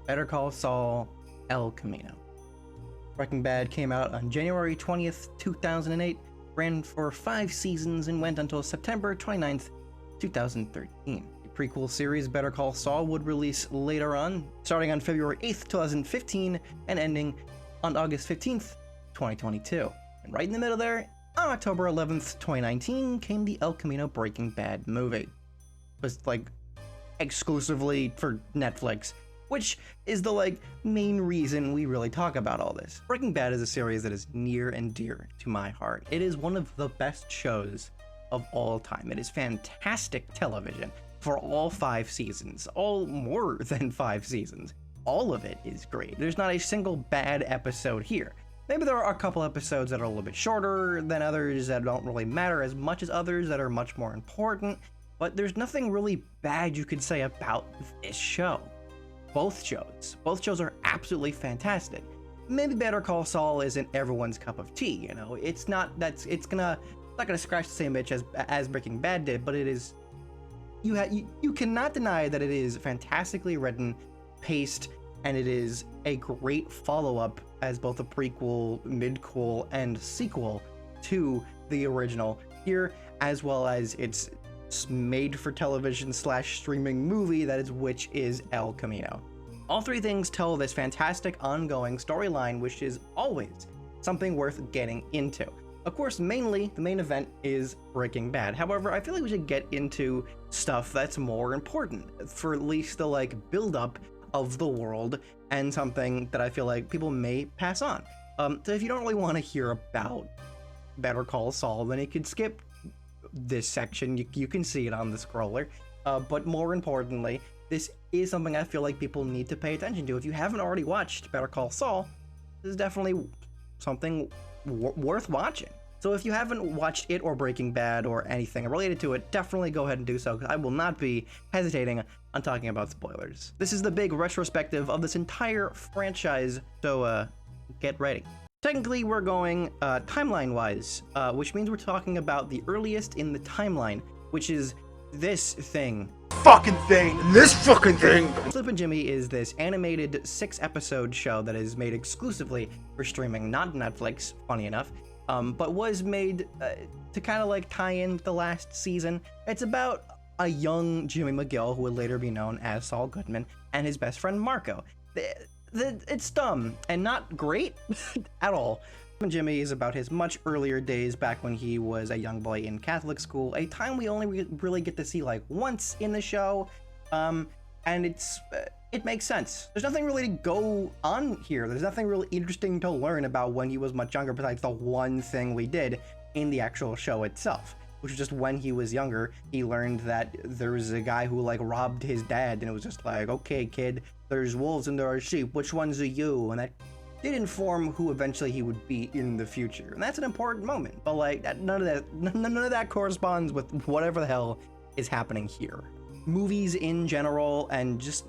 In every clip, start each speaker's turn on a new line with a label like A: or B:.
A: Better Call Saul, El Camino. Breaking Bad came out on January 20th, 2008, ran for 5 seasons, and went until September 29th, 2013. The prequel series Better Call Saul would release later on, starting on February 8th, 2015, and ending on August 15th, 2022. And right in the middle there, on October 11th, 2019, came the El Camino Breaking Bad movie. It was like exclusively for Netflix, which is the main reason we really talk about all this. Breaking Bad is a series that is near and dear to my heart. It is one of the best shows of all time. It is fantastic television for all 5 seasons, all more than 5 seasons. All of it is great. There's not a single bad episode here. Maybe there are a couple episodes that are a little bit shorter than others that don't really matter as much as others that are much more important, but there's nothing really bad you could say about this show. Both shows are absolutely fantastic. Maybe Better Call Saul isn't everyone's cup of tea, you know. It's not gonna scratch the same itch as Breaking Bad did, but it is. You cannot deny that it is fantastically written, paced, and it is a great follow-up as both a prequel, midquel, and sequel to the original here, as well as its made for television / streaming movie which is El Camino. All 3 things tell this fantastic ongoing storyline, which is always something worth getting into. Of course, mainly the main event is Breaking Bad. However, I feel like we should get into stuff that's more important, for at least the build up of the world, and something that I feel like people may pass on. So if you don't really want to hear about Better Call Saul, then you could skip this section. You can see it on the scroller, but more importantly, this is something I feel like people need to pay attention to. If you haven't already watched Better Call Saul, this is definitely something worth watching. So if you haven't watched it or Breaking Bad or anything related to it, definitely go ahead and do so, because I will not be hesitating on talking about spoilers. This is the big retrospective of this entire franchise, so get ready. Technically, we're going timeline-wise, which means we're talking about the earliest in the timeline, which is this thing.
B: This fucking thing!
A: Slippin Jimmy is this animated 6-episode show that is made exclusively for streaming, not Netflix, funny enough, but was made to kind of tie in the last season. It's about a young Jimmy McGill, who would later be known as Saul Goodman, and his best friend Marco. It's dumb and not great at all. Jimmy is about his much earlier days back when he was a young boy in Catholic school, a time we only really get to see once in the show, and it makes sense. There's nothing really to go on here. There's nothing really interesting to learn about when he was much younger besides the one thing we did in the actual show itself, which was just when he was younger, he learned that there was a guy who robbed his dad, and it was just okay, kid, there's wolves and there are sheep, which ones are you? And that did inform who eventually he would be in the future, and that's an important moment. But none of that corresponds with whatever the hell is happening here. Movies in general, and just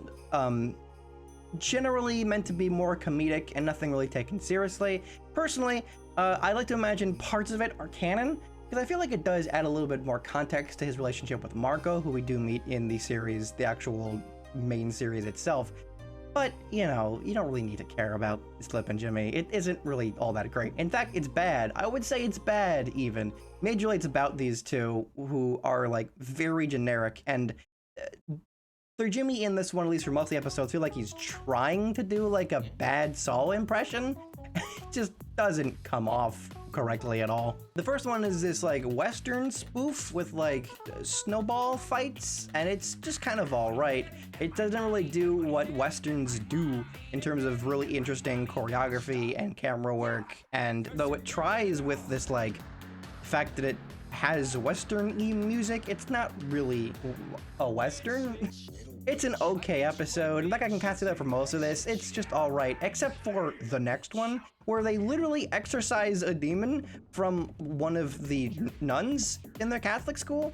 A: generally meant to be more comedic and nothing really taken seriously. Personally, I like to imagine parts of it are canon, because I feel like it does add a little bit more context to his relationship with Marco, who we do meet in the series, the actual main series itself. But, you don't really need to care about Slippin Jimmy. It isn't really all that great. In fact, it's bad. I would say it's bad, even. Majorly, it's about these two who are, very generic, and Sir Jimmy in this one, at least for most of the episodes, feel like he's trying to do, a bad Saul impression. It just doesn't come off correctly at all. The first one is this Western spoof with snowball fights, and it's just kind of all right. It doesn't really do what Westerns do in terms of really interesting choreography and camera work, and though it tries with this fact that it has Western-y music, it's not really a Western. It's an okay episode. I can kind of say that for most of this. It's just all right, except for the next one, where they literally exorcise a demon from one of the nuns in their Catholic school.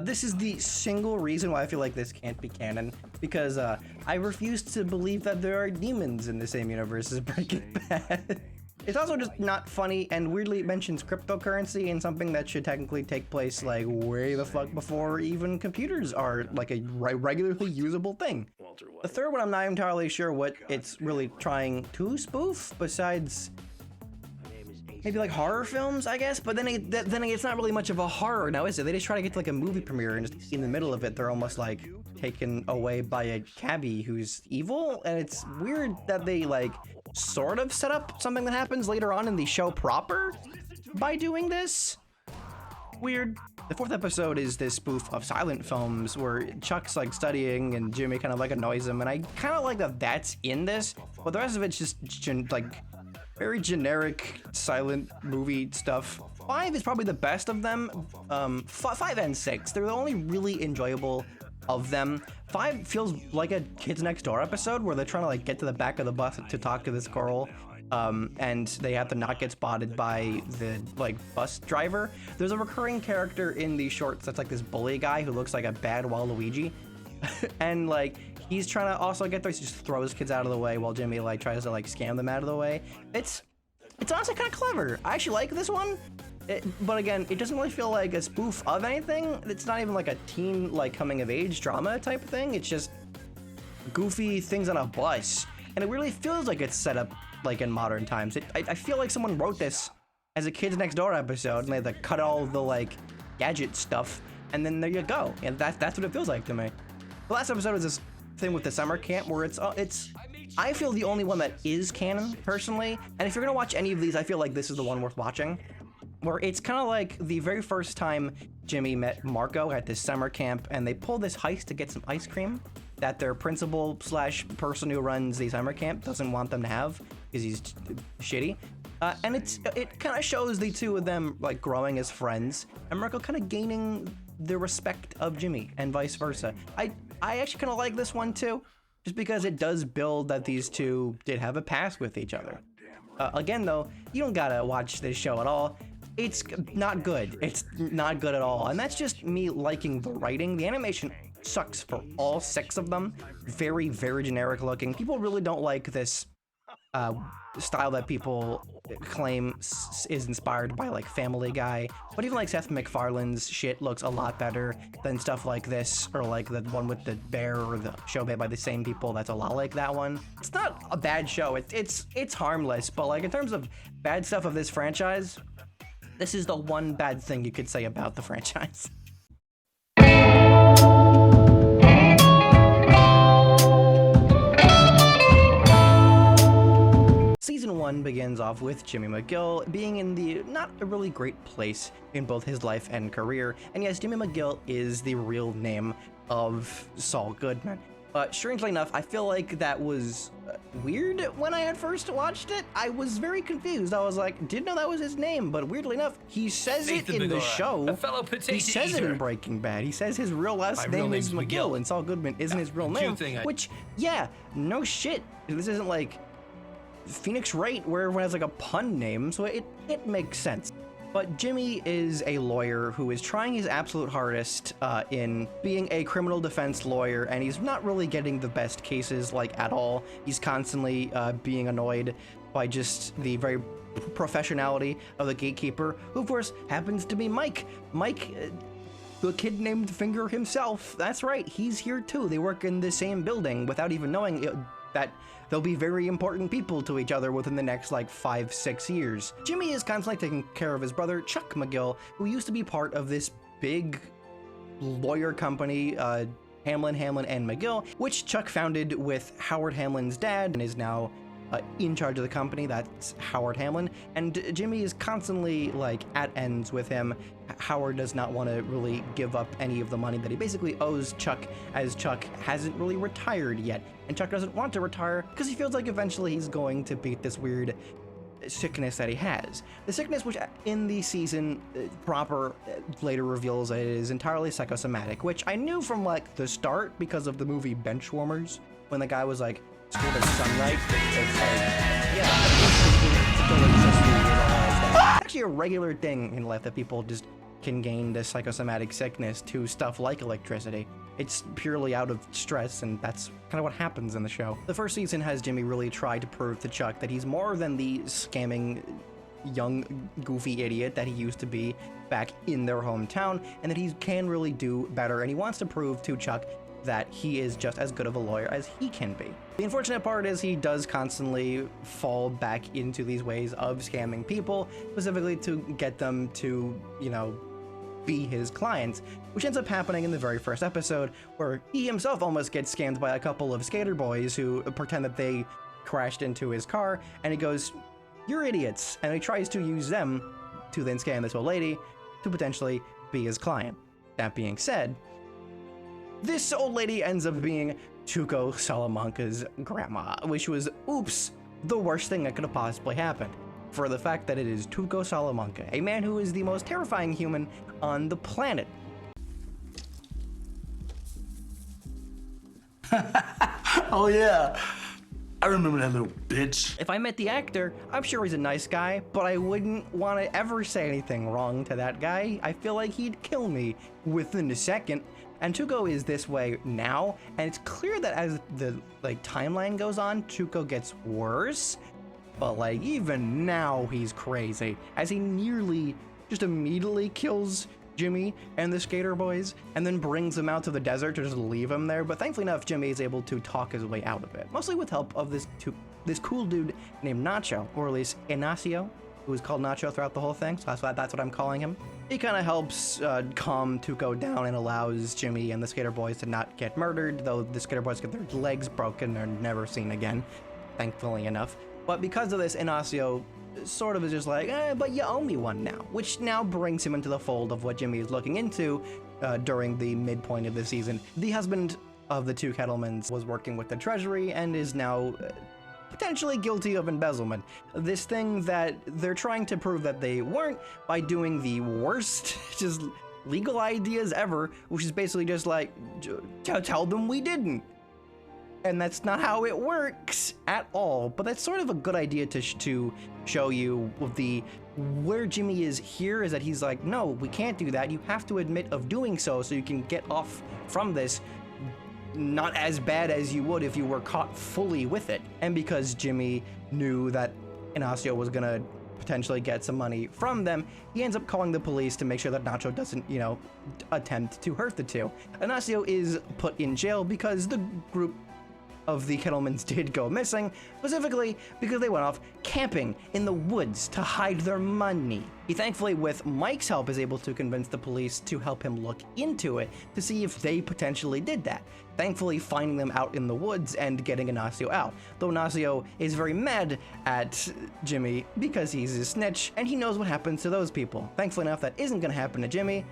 A: This is the single reason why I feel like this can't be canon, because I refuse to believe that there are demons in the same universe as Breaking Bad. It's also just not funny, and weirdly it mentions cryptocurrency and something that should technically take place way the fuck before even computers are a regularly usable thing. The third one, I'm not entirely sure what it's really trying to spoof, besides maybe like horror films, I guess. But then it's not really much of a horror now, is it? They just try to get to like a movie premiere, and just in the middle of it, they're almost like taken away by a cabbie who's evil. And it's weird that they like sort of set up something that happens later on in the show proper by doing this. Weird. The fourth episode is this spoof of silent films where Chuck's like studying and Jimmy kind of like annoys him, and I kind of like that that's in this, but the rest of it's just like very generic silent movie stuff. 5 is probably the best of them. 5 and 6, they're the only really enjoyable of them. 5 feels like a Kids Next Door episode where they're trying to like get to the back of the bus to talk to this girl. And they have to not get spotted by the like bus driver. There's a recurring character in these shorts that's like this bully guy who looks like a bad Waluigi. And like he's trying to also get there, he just throws kids out of the way while Jimmy like tries to like scam them out of the way. It's honestly kind of clever. I actually like this one. But again, it doesn't really feel like a spoof of anything. It's not even like a teen like coming of age drama type of thing. It's just goofy things on a bus. And it really feels like it's set up like in modern times. I feel like someone wrote this as a Kids Next Door episode, and they had to cut all the like gadget stuff, and then there you go. And that's what it feels like to me. The last episode is this thing with the summer camp where it's I feel the only one that is canon personally. And if you're gonna watch any of these, I feel like this is the one worth watching. Where it's kind of like the very first time Jimmy met Marco at this summer camp, and they pull this heist to get some ice cream that their principal / person who runs the summer camp doesn't want them to have because he's shitty. And it kind of shows the two of them like growing as friends, and Marco kind of gaining the respect of Jimmy and vice versa. I actually kind of like this one too, just because it does build that these two did have a past with each other. Again though, you don't gotta watch this show at all. It's not good. It's not good at all. And that's just me liking the writing. The animation sucks for all 6 of them. Very, very generic looking. People really don't like this style that people claim is inspired by like Family Guy. But even like Seth MacFarlane's shit looks a lot better than stuff like this, or like the one with the bear, or the show made by the same people that's a lot like that one. It's not a bad show. It's harmless, but like in terms of bad stuff of this franchise, this is the one bad thing you could say about the franchise. Season 1 begins off with Jimmy McGill being in the not a really great place in both his life and career. And yes, Jimmy McGill is the real name of Saul Goodman. Strangely enough, I feel like that was weird when I had first watched it. I was very confused. I was like, didn't know that was his name, but weirdly enough, he says it in the show.
C: A fellow potato
A: he says it in Breaking Bad. He says his real last name is McGill, and Saul Goodman isn't his real name. Which, yeah, no shit. This isn't like Phoenix Wright, where everyone has like a pun name, so it makes sense. But Jimmy is a lawyer who is trying his absolute hardest in being a criminal defense lawyer, and he's not really getting the best cases like at all. He's constantly being annoyed by just the very professionality of the gatekeeper, who of course happens to be Mike. Mike, the kid named Finger himself. That's right, he's here too. They work in the same building without even knowing that they'll be very important people to each other within the next like 5-6 years. Jimmy is constantly taking care of his brother Chuck McGill, who used to be part of this big lawyer company, Hamlin and McGill, which Chuck founded with Howard Hamlin's dad, and is now in charge of the company. That's Howard Hamlin, and Jimmy is constantly like at ends with him. Howard does not want to really give up any of the money that he basically owes Chuck, as Chuck hasn't really retired yet, and Chuck doesn't want to retire because he feels like eventually he's going to beat this weird sickness that he has. The sickness, which in the season proper later reveals it is entirely psychosomatic, which I knew from like the start because of the movie Benchwarmers, when the guy was like scared of sunlight. It's like, yeah, actually a regular thing in life that people just can gain this psychosomatic sickness to stuff like electricity. It's purely out of stress, and that's kind of what happens in the show. The first season has Jimmy really try to prove to Chuck that he's more than the scamming young goofy idiot that he used to be back in their hometown, and that he can really do better, and he wants to prove to Chuck that he is just as good of a lawyer as he can be. The unfortunate part is he does constantly fall back into these ways of scamming people, specifically to get them to, you know, be his clients, which ends up happening in the very first episode, where he himself almost gets scammed by a couple of skater boys who pretend that they crashed into his car, and he goes, "You're idiots," and he tries to use them to then scam this old lady to potentially be his client. That being said, this old lady ends up being Tuco Salamanca's grandma, which was, oops, the worst thing that could have possibly happened, for the fact that it is Tuco Salamanca, a man who is the most terrifying human on the planet.
B: Oh yeah, I remember that little bitch.
A: If I met the actor, I'm sure he's a nice guy, but I wouldn't want to ever say anything wrong to that guy. I feel like he'd kill me within a second. And Tuco is this way now, and it's clear that as the timeline goes on, Tuco gets worse. But like even now he's crazy, as he nearly just immediately kills Jimmy and the skater boys, and then brings them out to the desert to just leave him there. But thankfully enough, Jimmy is able to talk his way out of it, mostly with help of this cool dude named Nacho, or at least Ignacio, who is called Nacho throughout the whole thing, so that's what I'm calling him. He kind of helps calm Tuco down and allows Jimmy and the skater boys to not get murdered, though the skater boys get their legs broken and are never seen again, thankfully enough. But because of this, Ignacio sort of is just like, but you owe me one now, which now brings him into the fold of what Jimmy is looking into during the midpoint of the season. The husband of the two Kettlemans was working with the Treasury and is now potentially guilty of embezzlement. This thing that they're trying to prove that they weren't by doing the worst just legal ideas ever, which is basically just like, tell them we didn't. And that's not how it works at all. But that's sort of a good idea to show you where Jimmy is here, is that he's like, no, we can't do that. You have to admit of doing so you can get off from this, not as bad as you would if you were caught fully with it. And because Jimmy knew that Ignacio was gonna potentially get some money from them, he ends up calling the police to make sure that Nacho doesn't, you know, attempt to hurt the two. Ignacio is put in jail because the group of the Kettlemans did go missing, specifically because they went off camping in the woods to hide their money. He thankfully, with Mike's help, is able to convince the police to help him look into it to see if they potentially did that, thankfully finding them out in the woods and getting Ignacio out, though Ignacio is very mad at Jimmy because he's a snitch and he knows what happens to those people. Thankfully enough, that isn't going to happen to Jimmy.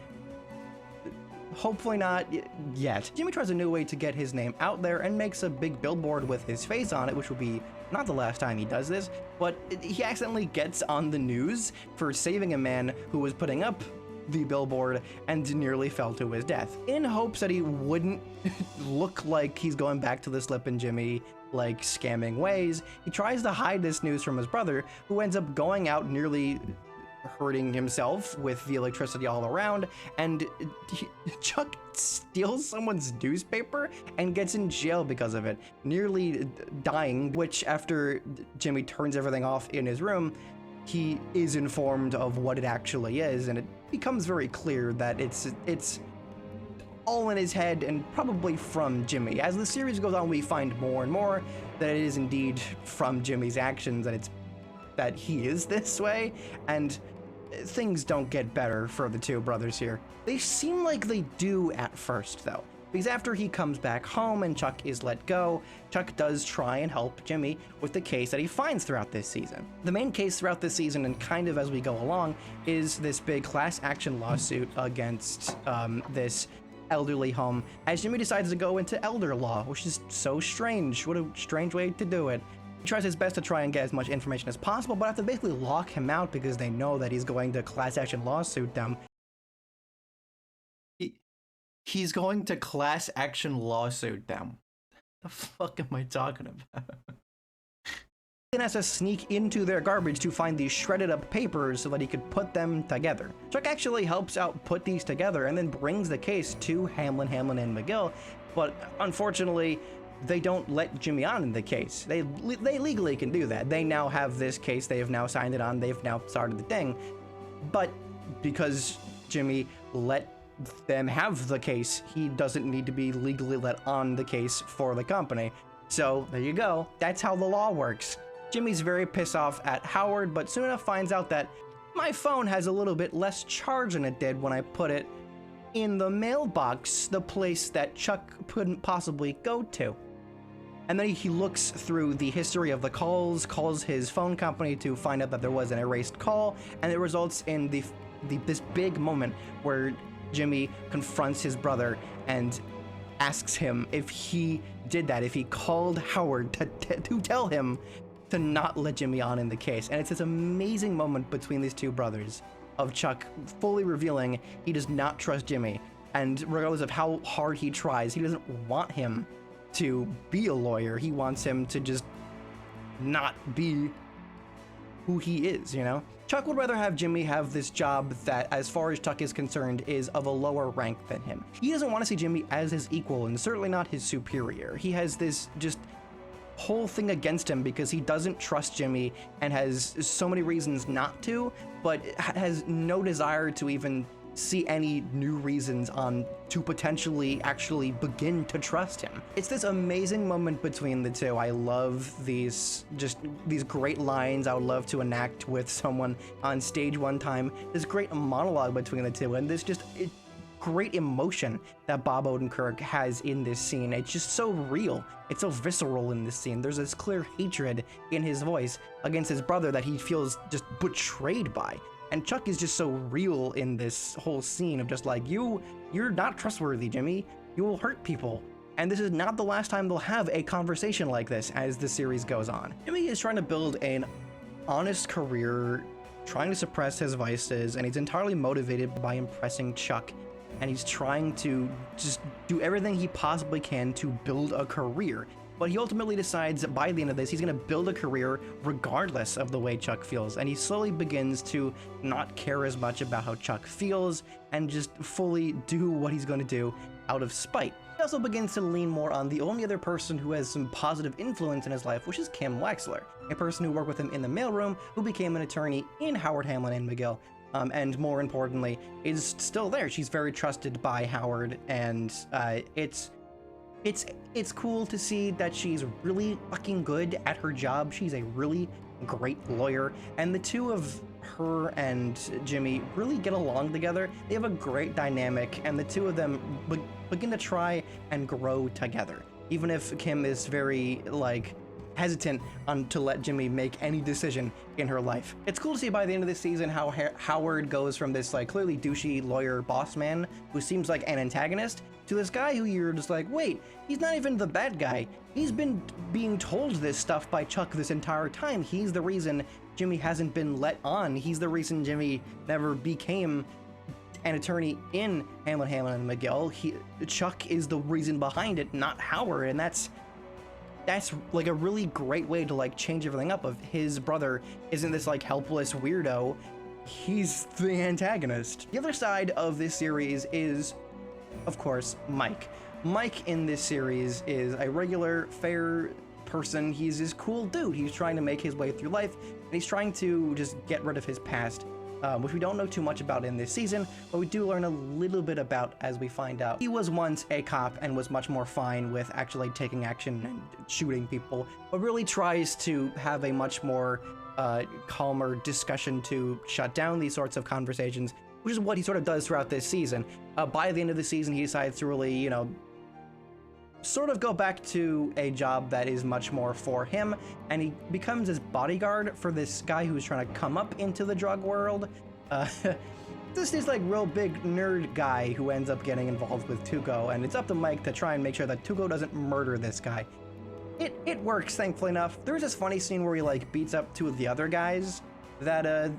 A: Hopefully not yet. Jimmy tries a new way to get his name out there and makes a big billboard with his face on it, which will be not the last time he does this, but he accidentally gets on the news for saving a man who was putting up the billboard and nearly fell to his death, in hopes that he wouldn't look like he's going back to the Slippin Jimmy like scamming ways. He tries to hide this news from his brother, who ends up going out nearly hurting himself with the electricity all around, and Chuck steals someone's newspaper and gets in jail because of it, nearly dying, which after Jimmy turns everything off in his room, he is informed of what it actually is, and it becomes very clear that it's all in his head and probably from Jimmy. As the series goes on, we find more and more that it is indeed from Jimmy's actions, and it's that he is this way, and things don't get better for the two brothers here. They seem like they do at first, though, because after he comes back home and Chuck is let go, Chuck does try and help Jimmy with the case that he finds throughout this season. The main case throughout this season, and kind of as we go along, is this big class action lawsuit against this elderly home, as Jimmy decides to go into elder law, which is so strange. What a strange way to do it. He tries his best to try and get as much information as possible, but have to basically lock him out because they know that he's going to class action lawsuit them. He's going to class action lawsuit them. The fuck am I talking about? He has to sneak into their garbage to find these shredded up papers so that he could put them together. Chuck actually helps out put these together and then brings the case to Hamlin, and McGill, but unfortunately, they don't let Jimmy on in the case. They legally can do that. They now have this case, they have now signed it on, they've now started the thing. But because Jimmy let them have the case. He doesn't need to be legally let on the case for the company. So there you go. That's how the law works. Jimmy's very pissed off at Howard, but soon enough finds out that my phone has a little bit less charge than it did when I put it in the mailbox, the place that Chuck couldn't possibly go to. And then he looks through the history of the calls his phone company to find out that there was an erased call, and it results in this big moment where Jimmy confronts his brother and asks him if he did that, if he called Howard to tell him to not let Jimmy on in the case. And it's this amazing moment between these two brothers of Chuck fully revealing he does not trust Jimmy, and regardless of how hard he tries, he doesn't want him to be a lawyer. He wants him to just not be who he is, you know? Chuck would rather have Jimmy have this job that, as far as Chuck is concerned, is of a lower rank than him. He doesn't want to see Jimmy as his equal, and certainly not his superior. He has this just whole thing against him because he doesn't trust Jimmy and has so many reasons not to, but has no desire to even see any new reasons to potentially actually begin to trust him. It's this amazing moment between the two. I love these great lines I would love to enact with someone on stage one time. This great monologue between the two, and this great emotion that Bob Odenkirk has in this scene. It's just so real. It's so visceral in this scene. There's this clear hatred in his voice against his brother that he feels just betrayed by. And Chuck is just so real in this whole scene of just like, you're not trustworthy, Jimmy. You will hurt people. And this is not the last time they'll have a conversation like this as the series goes on. Jimmy is trying to build an honest career, trying to suppress his vices, and he's entirely motivated by impressing Chuck. And he's trying to just do everything he possibly can to build a career. But he ultimately decides by the end of this, he's going to build a career regardless of the way Chuck feels. And he slowly begins to not care as much about how Chuck feels and just fully do what he's going to do out of spite. He also begins to lean more on the only other person who has some positive influence in his life, which is Kim Wexler, a person who worked with him in the mailroom, who became an attorney in Howard, Hamlin, and McGill. And more importantly, is still there. She's very trusted by Howard, and it's cool to see that she's really fucking good at her job. She's a really great lawyer, and the two of her and Jimmy really get along together. They have a great dynamic, and the two of them begin to try and grow together. Even if Kim is very, hesitant to let Jimmy make any decision in her life. It's cool to see by the end of this season how Howard goes from this clearly douchey lawyer boss man who seems like an antagonist to this guy who you're just like, wait, he's not even the bad guy. He's been being told this stuff by Chuck this entire time. He's the reason Jimmy hasn't been let on. He's the reason Jimmy never became an attorney in Hamlin, and McGill. Chuck is the reason behind it, not Howard, and that's a really great way to change everything up. Of his brother isn't this helpless weirdo, he's the antagonist. The other side of this series is, of course, Mike. Mike in this series is a regular, fair person. He's this cool dude. He's trying to make his way through life, and he's trying to just get rid of his past, which we don't know too much about in this season, but we do learn a little bit about as we find out. He was once a cop and was much more fine with actually taking action and shooting people, but really tries to have a much more calmer discussion to shut down these sorts of conversations, which is what he sort of does throughout this season. By the end of the season, he decides to really, sort of go back to a job that is much more for him, and he becomes his bodyguard for this guy who's trying to come up into the drug world. This is real big nerd guy who ends up getting involved with Tuco, and it's up to Mike to try and make sure that Tuco doesn't murder this guy. It works, thankfully enough. There's this funny scene where he beats up two of the other guys that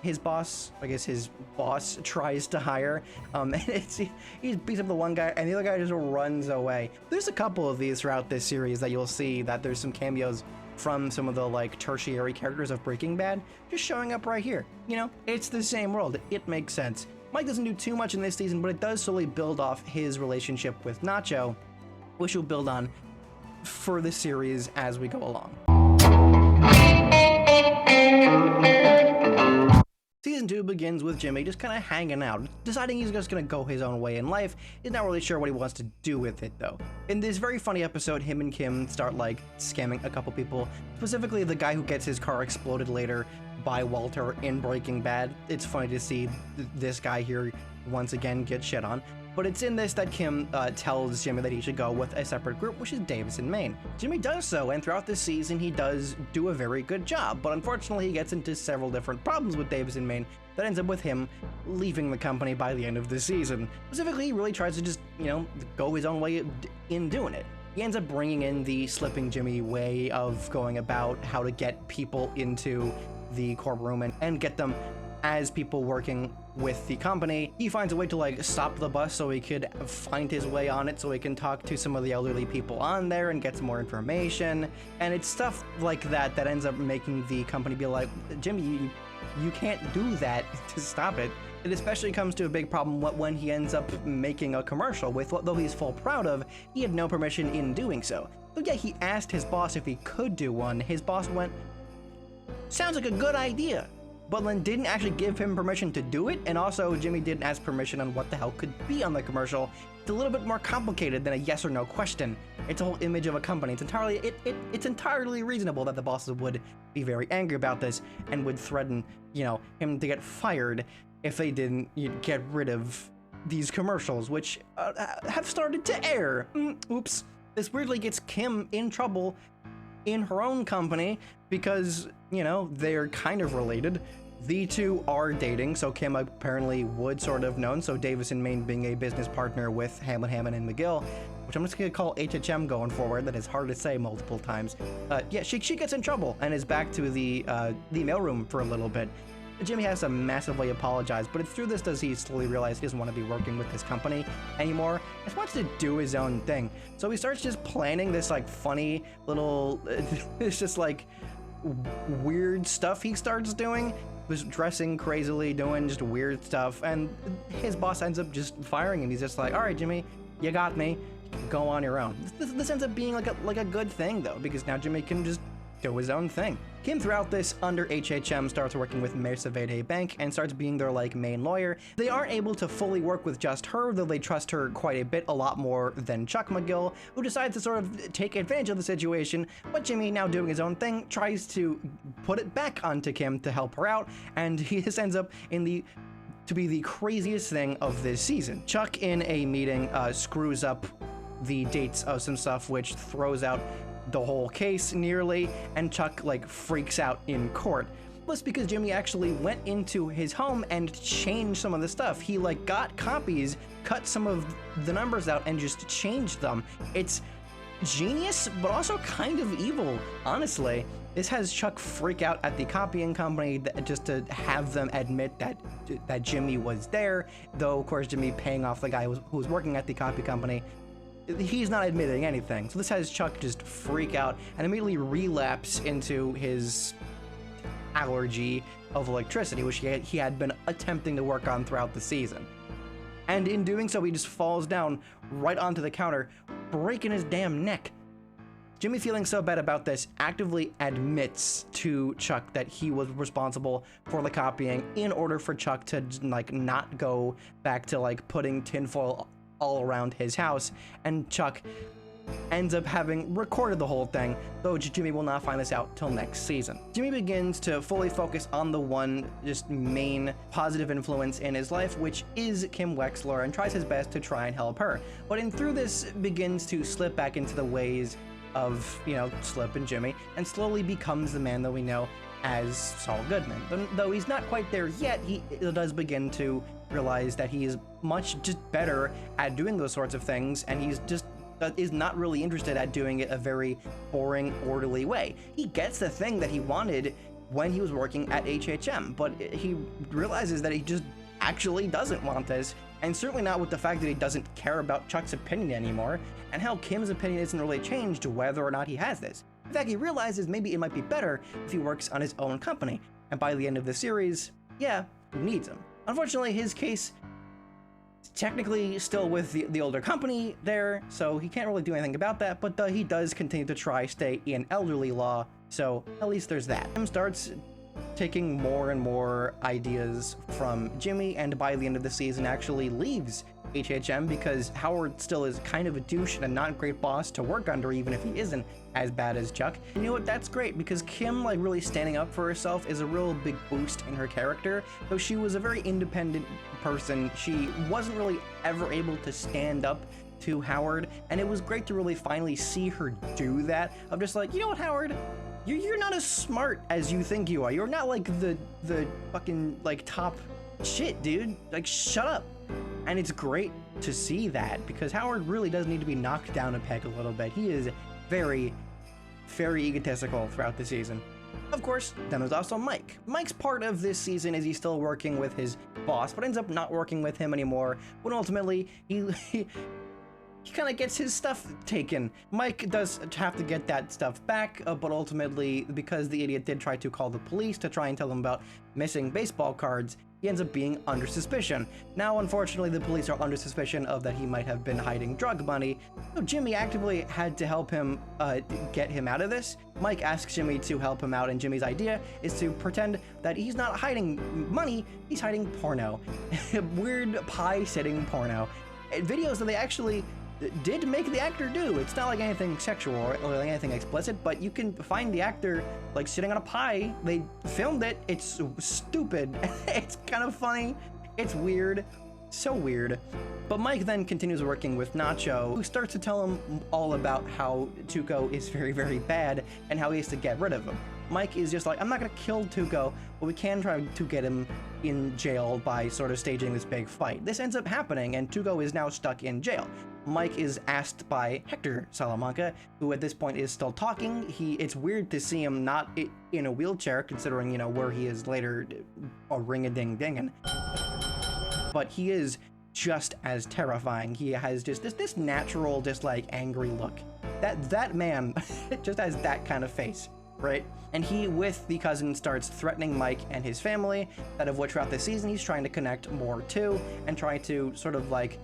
A: his boss, I guess his boss, tries to hire, and he beats up the one guy, and the other guy just runs away. There's a couple of these throughout this series that you'll see that there's some cameos from some of the tertiary characters of Breaking Bad just showing up right here. It's the same world. It makes sense. Mike doesn't do too much in this season, but it does slowly build off his relationship with Nacho, which we'll build on for the series as we go along. Season Season 2 begins with Jimmy just kind of hanging out, deciding he's just gonna go his own way in life. He's not really sure what he wants to do with it though. In this very funny episode, him and Kim start like scamming a couple people, specifically the guy who gets his car exploded later by Walter in Breaking Bad. It's funny to see this guy here once again get shit on. But it's in this that Kim tells Jimmy that he should go with a separate group, which is Davis and Maine. Jimmy does so, and throughout this season he does do a very good job, but unfortunately he gets into several different problems with Davis and Maine that ends up with him leaving the company by the end of the season. Specifically, he really tries to just, go his own way in doing it. He ends up bringing in the Slippin Jimmy way of going about how to get people into the courtroom and get them as people working with the company. He finds a way to like stop the bus so he could find his way on it, so he can talk to some of the elderly people on there and get some more information. And it's stuff like that that ends up making the company be like, Jimmy, you can't do that to stop it. It especially comes to a big problem when he ends up making a commercial with what, though he's full proud of, he had no permission in doing so. So yeah, he asked his boss if he could do one. His boss went, sounds like a good idea, but then didn't actually give him permission to do it, and also Jimmy didn't ask permission on what the hell could be on the commercial. It's a little bit more complicated than a yes or no question. It's a whole image of a company. It's entirely reasonable that the bosses would be very angry about this and would threaten, him to get fired if they didn't get rid of these commercials, which have started to air. Oops. This weirdly gets Kim in trouble in her own company because, they're kind of related. The two are dating, so Kim apparently would sort of known, so Davis and Maine being a business partner with Hammond and McGill, which I'm just gonna call HHM going forward, that is hard to say multiple times. She gets in trouble and is back to the mailroom for a little bit. Jimmy has to massively apologize, but it's through this does he slowly realize he doesn't want to be working with this company anymore. He just wants to do his own thing. So he starts just planning this like funny little, it's just like weird stuff he starts doing. Was dressing crazily, doing just weird stuff, and his boss ends up just firing him. He's just like, all right, Jimmy, you got me. Go on your own. This ends up being like a good thing though, because now Jimmy can just do his own thing. Kim throughout this under HHM starts working with Mesa Verde Bank and starts being their like main lawyer. They aren't able to fully work with just her, though they trust her quite a bit, a lot more than Chuck McGill, who decides to sort of take advantage of the situation. But Jimmy, now doing his own thing, tries to put it back onto Kim to help her out, and he just ends up to be the craziest thing of this season. Chuck in a meeting screws up the dates of some stuff, which throws out the whole case nearly, and Chuck like freaks out in court. That's because Jimmy actually went into his home and changed some of the stuff. He like got copies, cut some of the numbers out, and just changed them. It's genius, but also kind of evil, honestly. This has Chuck freak out at the copying company just to have them admit that Jimmy was there, though of course Jimmy paying off the guy who was working at the copy company. He's not admitting anything. So this has Chuck just freak out and immediately relapse into his allergy of electricity, which he had been attempting to work on throughout the season. And in doing so, he just falls down right onto the counter, breaking his damn neck. Jimmy, feeling so bad about this, actively admits to Chuck that he was responsible for the copying in order for Chuck to like not go back to like putting tinfoil all around his house, and Chuck ends up having recorded the whole thing, though Jimmy will not find this out till next season. Jimmy begins to fully focus on the one just main positive influence in his life, which is Kim Wexler, and tries his best to try and help her. But through this begins to slip back into the ways of, Slippin Jimmy, and slowly becomes the man that we know as Saul Goodman. Though he's not quite there yet, he does begin to realize that he is much just better at doing those sorts of things, and he's just is not really interested at doing it a very boring, orderly way. He gets the thing that he wanted when he was working at HHM, but he realizes that he just actually doesn't want this, and certainly not with the fact that he doesn't care about Chuck's opinion anymore, and how Kim's opinion isn't really changed whether or not he has this. In fact, he realizes maybe it might be better if he works on his own company, and by the end of the series, yeah, he needs him. Unfortunately, his case is technically still with the older company there, so he can't really do anything about that, but he does continue to stay in elderly law, so at least there's that. Kim starts taking more and more ideas from Jimmy, and by the end of the season actually leaves HHM because Howard still is kind of a douche and a not great boss to work under, even if he isn't as bad as Chuck. And you know what, that's great, because Kim like really standing up for herself is a real big boost in her character. Though she was a very independent person, she wasn't really ever able to stand up to Howard, and it was great to really finally see her do that, of just like, you know what, Howard, you're not as smart as you think you are. You're not like the fucking like top shit, dude. Like, shut up. And it's great to see that, because Howard really does need to be knocked down a peg a little bit. He is very, very egotistical throughout the season. Of course, then there's also Mike. Mike's part of this season is he's still working with his boss, but ends up not working with him anymore, when ultimately he kind of gets his stuff taken. Mike does have to get that stuff back, but ultimately, because the idiot did try to call the police to try and tell them about missing baseball cards, he ends up being under suspicion. Now, unfortunately, the police are under suspicion of that he might have been hiding drug money, so Jimmy actively had to help him get him out of this. Mike asks Jimmy to help him out, and Jimmy's idea is to pretend that he's not hiding money, he's hiding porno. Weird pie-sitting porno. Videos that they actually did make the actor do. It's not like anything sexual or like anything explicit, but you can find the actor like sitting on a pie. They filmed it. It's stupid. It's kind of funny. It's weird. So weird. But Mike then continues working with Nacho, who starts to tell him all about how Tuco is very, very bad and how he has to get rid of him. Mike is just like, I'm not gonna kill Tuco, but we can try to get him in jail by sort of staging this big fight. This ends up happening, and Tuco is now stuck in jail. Mike is asked by Hector Salamanca, who at this point is still talking. It's weird to see him not in a wheelchair, considering, you know, where he is later, a ring-a-ding-dingin'. But he is just as terrifying. He has just this natural, just like angry look. That man just has that kind of face, right? And he, with the cousin, starts threatening Mike and his family, that of which throughout the season he's trying to connect more to, and try to sort of like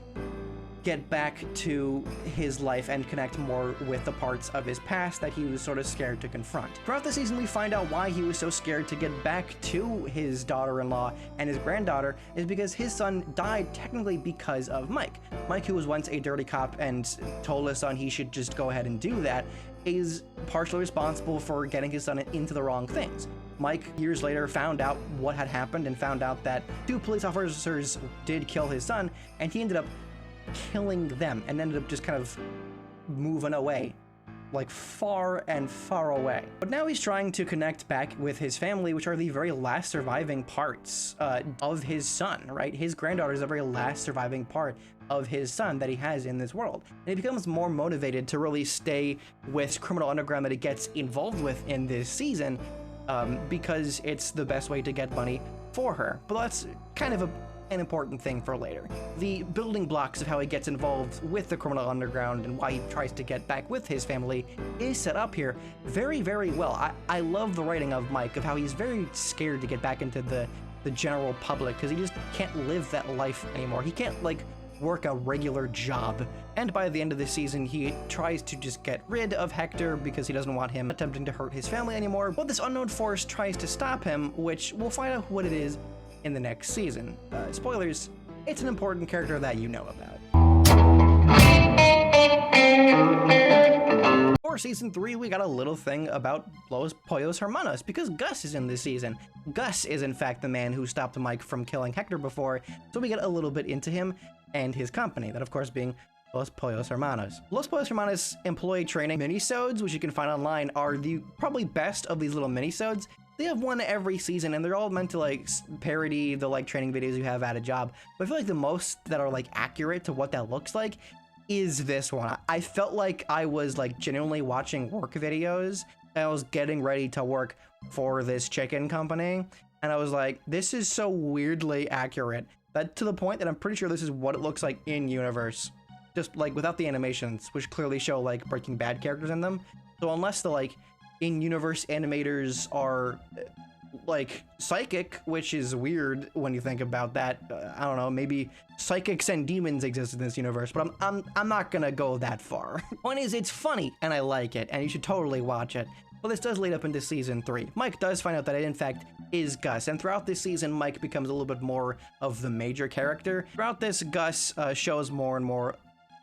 A: get back to his life and connect more with the parts of his past that he was sort of scared to confront. Throughout the season, we find out why he was so scared to get back to his daughter-in-law and his granddaughter is because his son died technically because of Mike. Mike, who was once a dirty cop and told his son he should just go ahead and do that, is partially responsible for getting his son into the wrong things. Mike, years later, found out what had happened and found out that 2 police officers did kill his son, and he ended up killing them and ended up just kind of moving away, like far and far away. But now he's trying to connect back with his family, which are the very last surviving parts of his son, right? His granddaughter is the very last surviving part of his son that he has in this world. And he becomes more motivated to really stay with criminal underground that he gets involved with in this season because it's the best way to get money for her. But that's kind of an important thing for later. The building blocks of how he gets involved with the criminal underground and why he tries to get back with his family is set up here very, very well. I love the writing of Mike, of how he's very scared to get back into the general public because he just can't live that life anymore. He can't like work a regular job. And by the end of the season, he tries to just get rid of Hector because he doesn't want him attempting to hurt his family anymore. But this unknown force tries to stop him, which we'll find out what it is in the next season. Spoilers, it's an important character that you know about. For season 3, we got a little thing about Los Pollos Hermanos, because Gus is in this season. Gus is in fact the man who stopped Mike from killing Hector before, so we get a little bit into him and his company, that of course being Los Pollos Hermanos. Los Pollos Hermanos employee training minisodes, which you can find online, are the probably best of these little minisodes. They have one every season, and they're all meant to like parody the like training videos you have at a job. But I feel like the most that are like accurate to what that looks like is this one. I felt like I was like genuinely watching work videos, and I was getting ready to work for this chicken company, and I was like, this is so weirdly accurate, that to the point that I'm pretty sure this is what it looks like in universe, just like without the animations, which clearly show like Breaking Bad characters in them. So unless the like in-universe animators are like psychic, which is weird when you think about that. I don't know, maybe psychics and demons exist in this universe, but I'm not gonna go that far. Point is, it's funny and I like it, and you should totally watch it. But this does lead up into season 3. Mike does find out that it in fact is Gus, and throughout this season, Mike becomes a little bit more of the major character. Throughout this, Gus shows more and more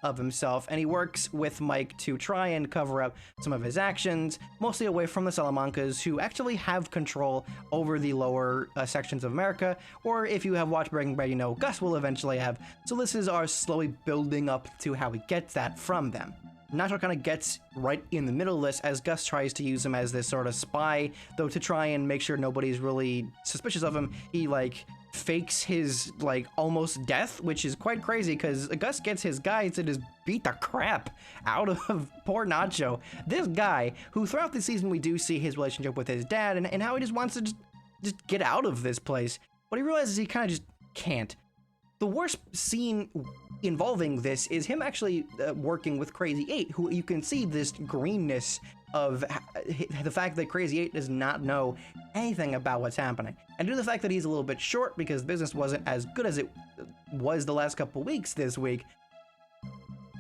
A: of himself, and he works with Mike to try and cover up some of his actions, mostly away from the Salamancas, who actually have control over the lower sections of America, or if you have watched Breaking Bad, you know Gus will eventually have. So this is our slowly building up to how he gets that from them. Nacho kind of gets right in the middle of this as Gus tries to use him as this sort of spy, though to try and make sure nobody's really suspicious of him, he like fakes his like almost death, which is quite crazy because Gus gets his guys to just beat the crap out of poor Nacho. This guy, who throughout the season we do see his relationship with his dad and how he just wants to just get out of this place, but he realizes he kind of just can't. The worst scene involving this is him actually working with Crazy 8, who you can see this greenness of the fact that Crazy 8 does not know anything about what's happening. And due to the fact that he's a little bit short because business wasn't as good as it was the last couple weeks this week,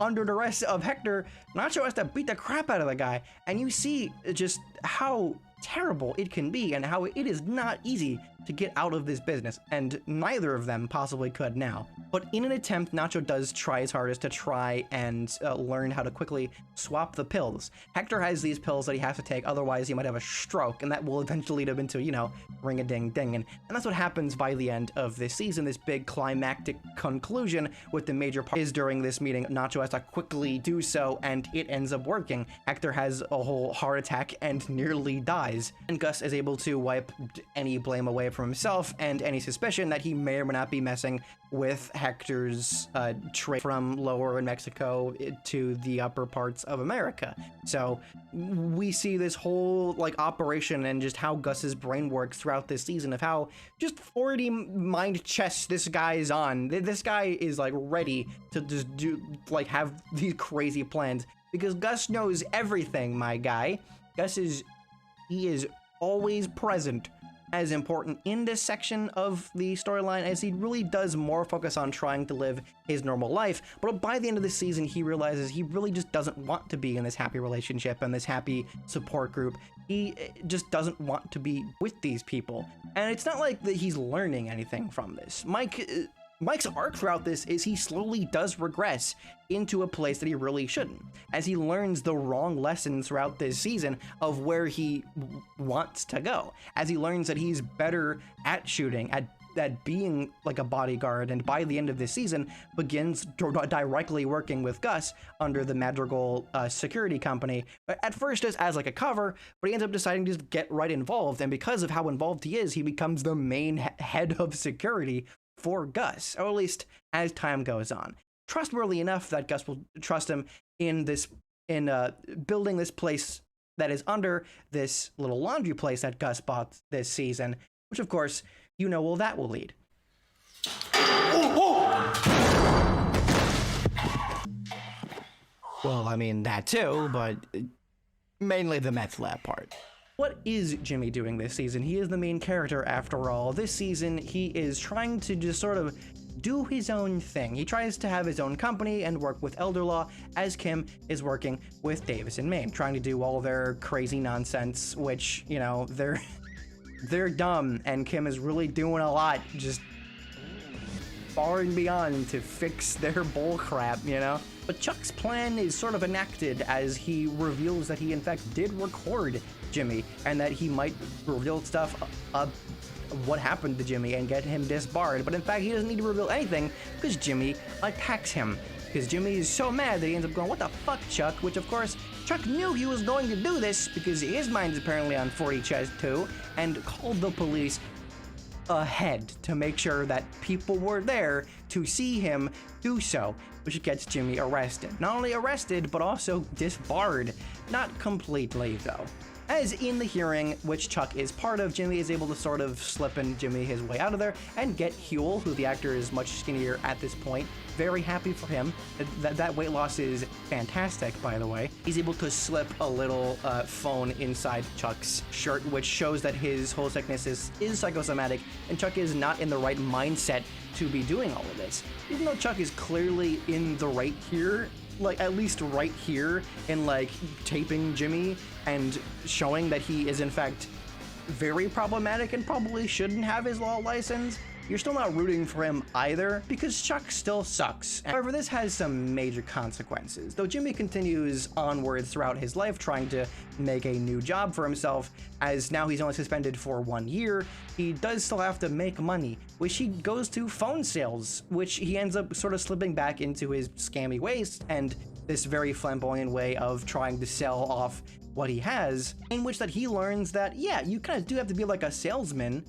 A: under the rest of Hector, Nacho has to beat the crap out of the guy. And you see just how terrible it can be and how it is not easy to get out of this business, and neither of them possibly could now. But in an attempt, Nacho does try his hardest to try and learn how to quickly swap the pills. Hector has these pills that he has to take, otherwise he might have a stroke, and that will eventually lead him into, you know, ring-a-ding-ding. And that's what happens by the end of this season. This big climactic conclusion with the major part is during this meeting, Nacho has to quickly do so, and it ends up working. Hector has a whole heart attack and nearly dies, and Gus is able to wipe any blame away from himself and any suspicion that he may or may not be messing with Hector's trade from lower in Mexico to the upper parts of America. So we see this whole like operation and just how Gus's brain works throughout this season, of how just 40 mind chess this guy is on. This guy is like ready to just do like have these crazy plans because Gus knows everything, my guy. He is always present, as important in this section of the storyline as he really does more focus on trying to live his normal life. But by the end of the season, he realizes he really just doesn't want to be in this happy relationship and this happy support group. He just doesn't want to be with these people. And it's not like that he's learning anything from this. Mike's arc throughout this is he slowly does regress into a place that he really shouldn't, as he learns the wrong lessons throughout this season of where he wants to go, as he learns that he's better at shooting, at being like a bodyguard, and by the end of this season begins directly working with Gus under the Madrigal security company, at first just as like a cover, but he ends up deciding to just get right involved, and because of how involved he is, he becomes the main head of security for Gus, or at least as time goes on. Trustworthy enough that Gus will trust him in building this place that is under this little laundry place that Gus bought this season, which of course, you know where that will lead. Well, I mean that too, but mainly the meth lab part. What is Jimmy doing this season? He is the main character after all. This season, he is trying to just sort of do his own thing. He tries to have his own company and work with Elder Law, as Kim is working with Davis and Maine, trying to do all their crazy nonsense, which, you know, they're dumb, and Kim is really doing a lot, just far and beyond to fix their bull crap, you know? But Chuck's plan is sort of enacted as he reveals that he in fact did record Jimmy, and that he might reveal stuff of what happened to Jimmy and get him disbarred, but in fact he doesn't need to reveal anything because Jimmy attacks him. Because Jimmy is so mad that he ends up going, "What the fuck, Chuck?" Which of course, Chuck knew he was going to do this because his mind's apparently on 40 chess too, and called the police ahead to make sure that people were there to see him do so, which gets Jimmy arrested. Not only arrested, but also disbarred. Not completely, though. As in the hearing, which Chuck is part of, Jimmy is able to sort of Slippin Jimmy his way out of there and get Huel, who the actor is much skinnier at this point. Very happy for him. That weight loss is fantastic, by the way. He's able to slip a little phone inside Chuck's shirt, which shows that his whole sickness is psychosomatic, and Chuck is not in the right mindset to be doing all of this. Even though Chuck is clearly in the right here, like at least right here in like taping Jimmy and showing that he is in fact very problematic and probably shouldn't have his law license, you're still not rooting for him either, because Chuck still sucks. However, this has some major consequences. Though Jimmy continues onwards throughout his life trying to make a new job for himself, as now he's only suspended for 1 year, he does still have to make money, which he goes to phone sales, which he ends up sort of slipping back into his scammy ways and this very flamboyant way of trying to sell off what he has, in which that he learns that, yeah, you kind of do have to be like a salesman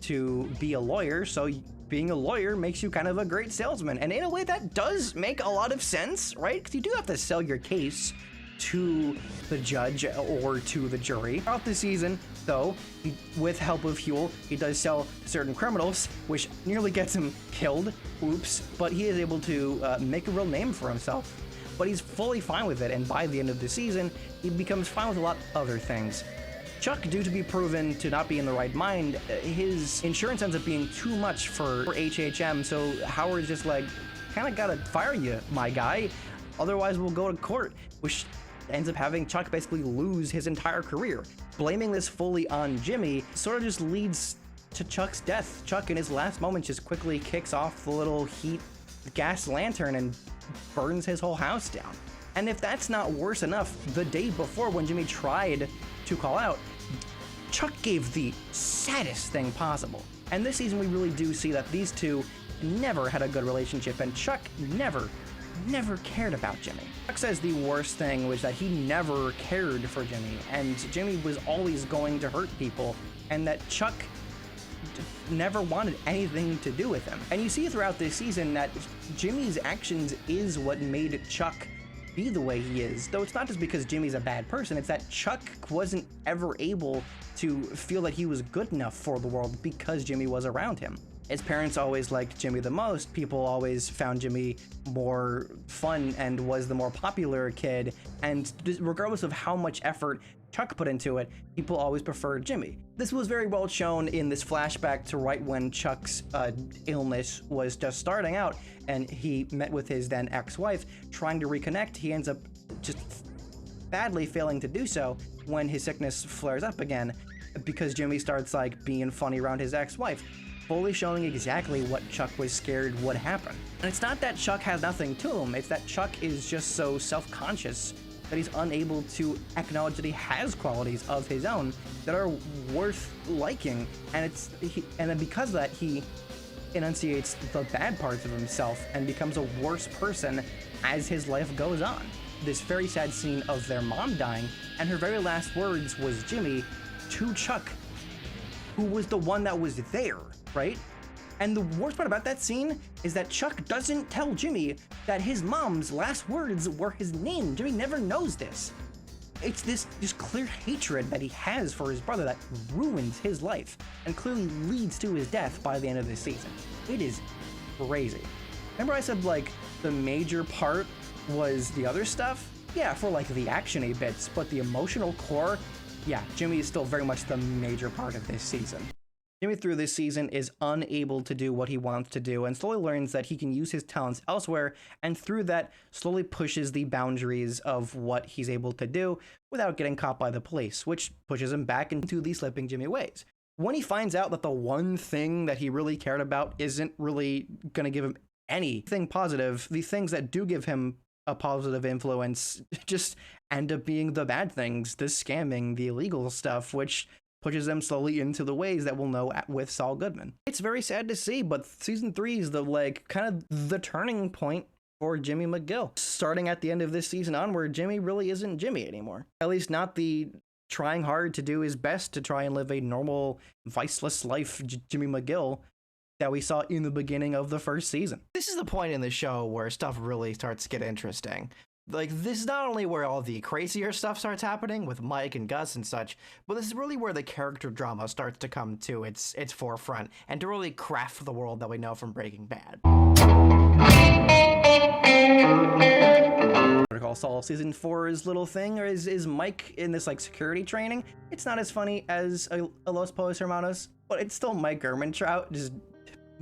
A: to be a lawyer, so being a lawyer makes you kind of a great salesman. And in a way that does make a lot of sense, right? Because you do have to sell your case to the judge or to the jury. Throughout the season, though, with help of Huel, he does sell certain criminals, which nearly gets him killed. Oops. But he is able to make a real name for himself. But he's fully fine with it, and by the end of the season, he becomes fine with a lot of other things. Chuck, due to be proven to not be in the right mind, his insurance ends up being too much for HHM, so Howard's just like, kinda gotta fire you, my guy, otherwise we'll go to court, which ends up having Chuck basically lose his entire career. Blaming this fully on Jimmy sort of just leads to Chuck's death. Chuck, in his last moments, just quickly kicks off the little heat gas lantern and burns his whole house down. And if that's not worse enough, the day before when Jimmy tried to call out, Chuck gave the saddest thing possible. And this season we really do see that these two never had a good relationship, and Chuck never cared about Jimmy. Chuck says the worst thing was that he never cared for Jimmy, and Jimmy was always going to hurt people, and that Chuck never wanted anything to do with him. And you see throughout this season that Jimmy's actions is what made Chuck be the way he is, though it's not just because Jimmy's a bad person, it's that Chuck wasn't ever able to feel that he was good enough for the world because Jimmy was around him. His parents always liked Jimmy the most, people always found Jimmy more fun and was the more popular kid, and regardless of how much effort Chuck put into it, people always preferred Jimmy. This was very well shown in this flashback to right when Chuck's illness was just starting out, and he met with his then ex-wife, trying to reconnect. He ends up just badly failing to do so when his sickness flares up again, because Jimmy starts like being funny around his ex-wife, fully showing exactly what Chuck was scared would happen. And it's not that Chuck has nothing to him, it's that Chuck is just so self-conscious that he's unable to acknowledge that he has qualities of his own that are worth liking, and then because of that, he enunciates the bad parts of himself and becomes a worse person as his life goes on. This very sad scene of their mom dying, and her very last words was Jimmy to Chuck, who was the one that was there, right? And the worst part about that scene is that Chuck doesn't tell Jimmy that his mom's last words were his name. Jimmy never knows this. It's this just clear hatred that he has for his brother that ruins his life and clearly leads to his death by the end of this season. It is crazy. Remember I said like the major part was the other stuff? Yeah, for like the action-y bits, but the emotional core, yeah, Jimmy is still very much the major part of this season. Jimmy through this season is unable to do what he wants to do and slowly learns that he can use his talents elsewhere, and through that slowly pushes the boundaries of what he's able to do without getting caught by the police, which pushes him back into the Slippin Jimmy ways. When he finds out that the one thing that he really cared about isn't really going to give him anything positive, the things that do give him a positive influence just end up being the bad things, the scamming, the illegal stuff, which pushes them slowly into the ways that we'll know with Saul Goodman. It's very sad to see, but season 3 is the like kind of the turning point for Jimmy McGill. Starting at the end of this season onward, Jimmy really isn't Jimmy anymore. At least not the trying hard to do his best to try and live a normal, viceless life Jimmy McGill that we saw in the beginning of the first season.
C: This is the point in the show where stuff really starts to get interesting. Like, this is not only where all the crazier stuff starts happening with Mike and Gus and such, but this is really where the character drama starts to come to its forefront and to really craft the world that we know from Breaking Bad.
A: Better Call Saul season 4's little thing, or is Mike in this like security training. It's not as funny as a Los Pollos Hermanos, but it's still Mike Ehrmantraut just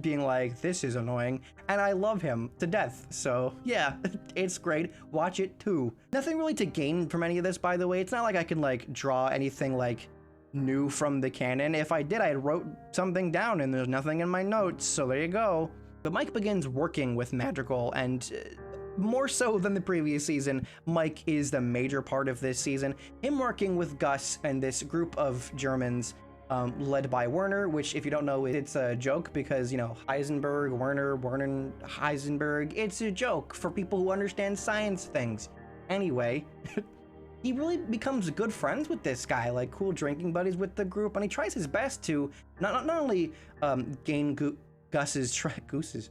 A: being like, this is annoying, and I love him to death. So yeah, it's great. Watch it too. Nothing really to gain from any of this, by the way. It's not like I can like draw anything like new from the canon. If I did, I wrote something down and there's nothing in my notes, so there you go. But Mike begins working with Madrigal, and more so than the previous season, Mike is the major part of this season. Him working with Gus and this group of Germans led by Werner, which, if you don't know, it's a joke because, you know, Heisenberg, Werner, Heisenberg, it's a joke for people who understand science things. Anyway, he really becomes good friends with this guy, like cool drinking buddies with the group, and he tries his best to not only gain Gus's trust,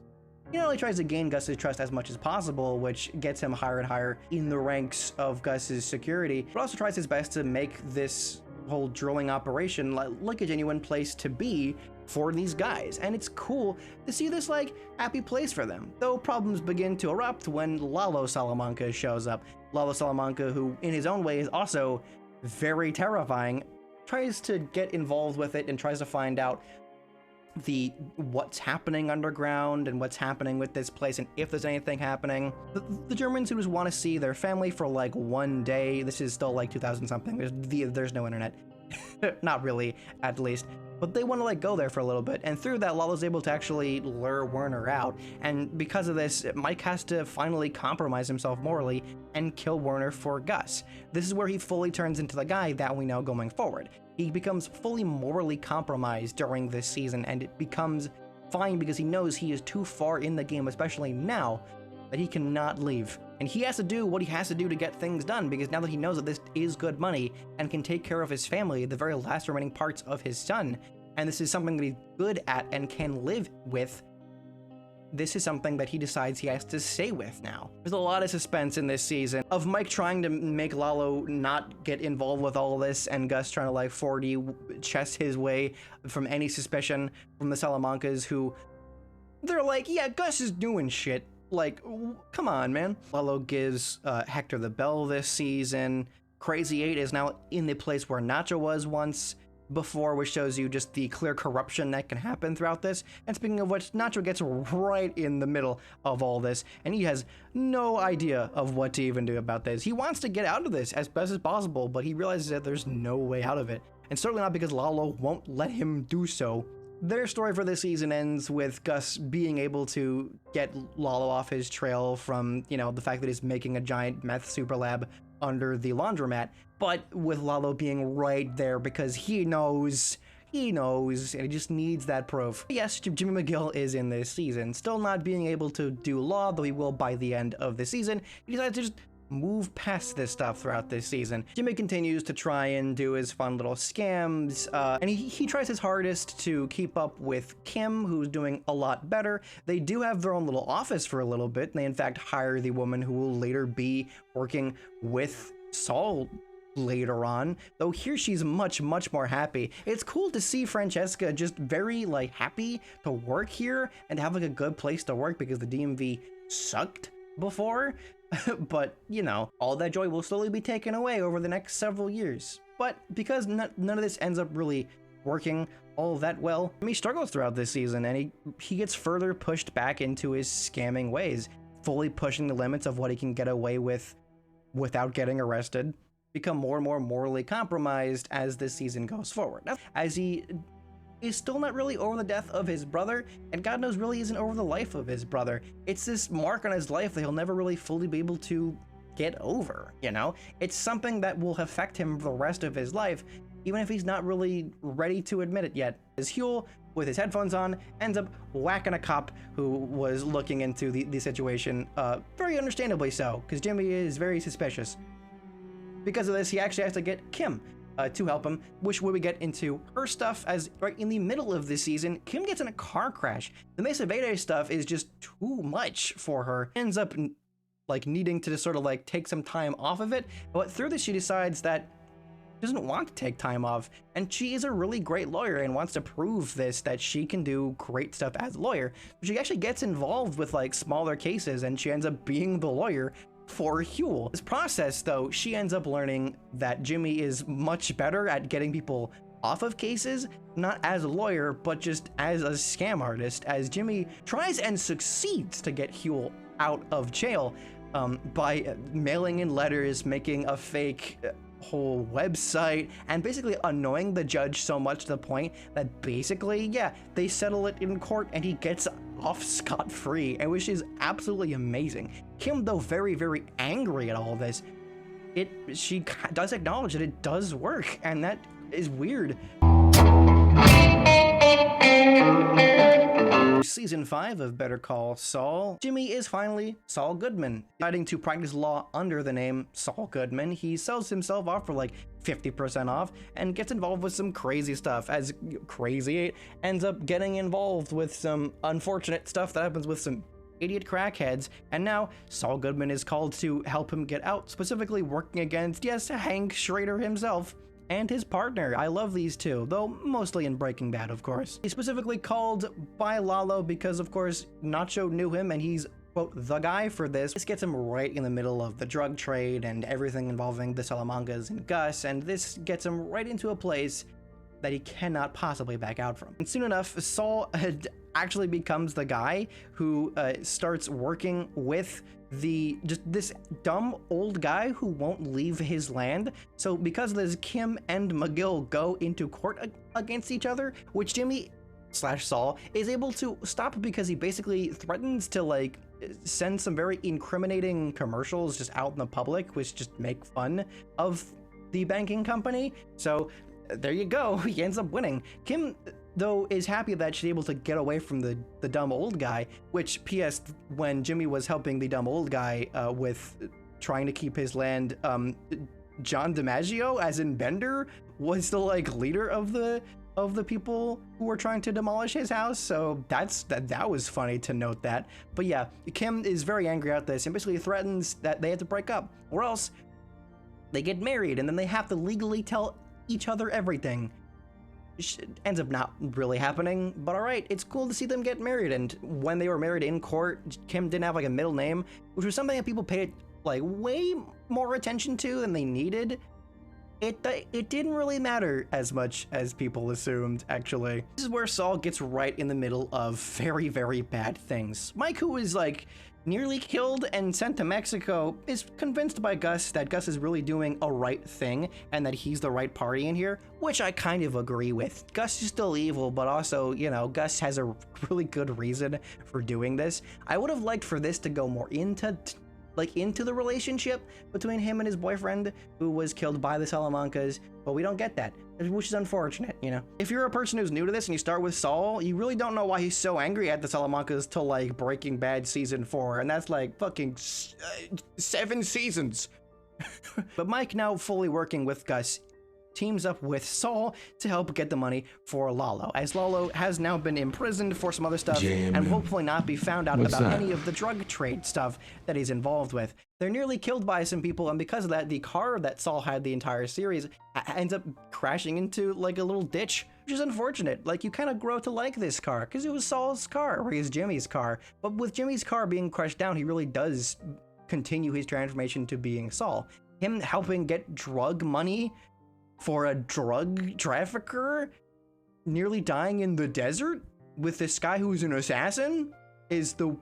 A: he not only tries to gain Gus's trust as much as possible, which gets him higher and higher in the ranks of Gus's security, but also tries his best to make this whole drilling operation like a genuine place to be for these guys. And it's cool to see this like happy place for them, though problems begin to erupt when Lalo Salamanca shows up. Lalo Salamanca, who in his own way is also very terrifying, tries to get involved with it and tries to find out what's happening underground and what's happening with this place and if there's anything happening. The Germans who just want to see their family for like one day. This is still like 2000 something. There's no internet. Not really, at least. But they want to like go there for a little bit, and through that, Lalo's able to actually lure Werner out. And because of this, Mike has to finally compromise himself morally and kill Werner for Gus. This is where he fully turns into the guy that we know going forward. He becomes fully morally compromised during this season, and it becomes fine because he knows he is too far in the game, especially now, that he cannot leave. And he has to do what he has to do to get things done, because now that he knows that this is good money and can take care of his family, the very last remaining parts of his son, and this is something that he's good at and can live with, this is something that he decides he has to stay with now. There's a lot of suspense in this season of Mike trying to make Lalo not get involved with all this, and Gus trying to like 4D chess his way from any suspicion from the Salamancas, who they're like, yeah, Gus is doing shit. Like, come on, man. Lalo gives Hector the bell this season. Crazy 8 is now in the place where Nacho was once before, which shows you just the clear corruption that can happen throughout this. And speaking of which, Nacho gets right in the middle of all this, and he has no idea of what to even do about this. He wants to get out of this as best as possible, but he realizes that there's no way out of it. And certainly not because Lalo won't let him do so. Their story for this season ends with Gus being able to get Lalo off his trail from, you know, the fact that he's making a giant meth super lab under the laundromat, but with Lalo being right there because he knows, and he just needs that proof. Yes, Jimmy McGill is in this season, still not being able to do law, though he will by the end of the season. He decides to just move past this stuff throughout this season. Jimmy continues to try and do his fun little scams, and he tries his hardest to keep up with Kim, who's doing a lot better. They do have their own little office for a little bit, and they in fact hire the woman who will later be working with Saul later on, though here she's much more happy. It's cool to see Francesca just very like happy to work here and have like a good place to work, because the DMV sucked before. But, you know, all that joy will slowly be taken away over the next several years. But because none of this ends up really working all that well, he struggles throughout this season, and he gets further pushed back into his scamming ways, fully pushing the limits of what he can get away with without getting arrested, become more and more morally compromised as this season goes forward. As he is still not really over the death of his brother, and God knows really isn't over the life of his brother. It's this mark on his life that he'll never really fully be able to get over, you know? It's something that will affect him for the rest of his life, even if he's not really ready to admit it yet. As Huel, with his headphones on, ends up whacking a cop who was looking into the situation, very understandably so, because Jimmy is very suspicious. Because of this, he actually has to get Kim to help him, which we get into her stuff, as right in the middle of this season, Kim gets in a car crash. The Mesa Verde stuff is just too much for her. Ends up like needing to just sort of like take some time off of it. But through this, she decides that she doesn't want to take time off, and she is a really great lawyer and wants to prove this, that she can do great stuff as a lawyer. She actually gets involved with like smaller cases, and she ends up being the lawyer for Huel. This process, though, she ends up learning that Jimmy is much better at getting people off of cases, not as a lawyer, but just as a scam artist, as Jimmy tries and succeeds to get Huel out of jail by mailing in letters, making a fake whole website, and basically annoying the judge so much to the point that basically, yeah, they settle it in court and he gets off scot-free, and which is absolutely amazing. Kim, though very, very angry at all this, she does acknowledge that it does work, and that is weird. Season 5 of Better Call Saul, Jimmy is finally Saul Goodman. Deciding to practice law under the name Saul Goodman, he sells himself off for like 50% off and gets involved with some crazy stuff, as Crazy 8 ends up getting involved with some unfortunate stuff that happens with some idiot crackheads, and now Saul Goodman is called to help him get out, specifically working against, yes, Hank Schrader himself and his partner. I love these two, though mostly in Breaking Bad, of course. He's specifically called by Lalo because, of course, Nacho knew him and he's, quote, the guy for this. This gets him right in the middle of the drug trade and everything involving the Salamancas and Gus, and this gets him right into a place that he cannot possibly back out from. And soon enough, Saul actually becomes the guy who starts working with just this dumb old guy who won't leave his land. So because of this, Kim and McGill go into court against each other, which Jimmy / Saul is able to stop because he basically threatens to like send some very incriminating commercials just out in the public, which just make fun of the banking company. So there you go, he ends up winning. Kim, though, is happy that she's able to get away from the dumb old guy, which, P.S., when Jimmy was helping the dumb old guy with trying to keep his land, John DiMaggio, as in Bender, was the, like, leader of the people who were trying to demolish his house, so that was funny to note that. But yeah, Kim is very angry at this and basically threatens that they have to break up, or else they get married, and then they have to legally tell each other everything. Ends up not really happening, but all right, it's cool to see them get married. And when they were married in court, Kim didn't have like a middle name, which was something that people paid like way more attention to than they needed. It didn't really matter as much as people assumed, actually. This is where Saul gets right in the middle of very, very bad things. Mike, who is like nearly killed and sent to Mexico, is convinced by Gus that Gus is really doing a right thing and that he's the right party in here, which I kind of agree with. Gus is still evil, but also, you know, Gus has a really good reason for doing this. I would have liked for this to go more into the relationship between him and his boyfriend who was killed by the Salamancas, but we don't get that, which is unfortunate, you know. If you're a person who's new to this and you start with Saul, you really don't know why he's so angry at the Salamancas till like Breaking Bad season 4, and that's like fucking 7 seasons. But Mike, now fully working with Gus, teams up with Saul to help get the money for Lalo, as Lalo has now been imprisoned for some other stuff and hopefully not be found out about any of the drug trade stuff that he's involved with. They're nearly killed by some people, and because of that, the car that Saul had the entire series ends up crashing into like a little ditch, which is unfortunate. Like, you kind of grow to like this car because it was Saul's car, or he's Jimmy's car, but with Jimmy's car being crushed down, he really does continue his transformation to being Saul. Him helping get drug money for a drug trafficker nearly dying in the desert with this guy who's an assassin is the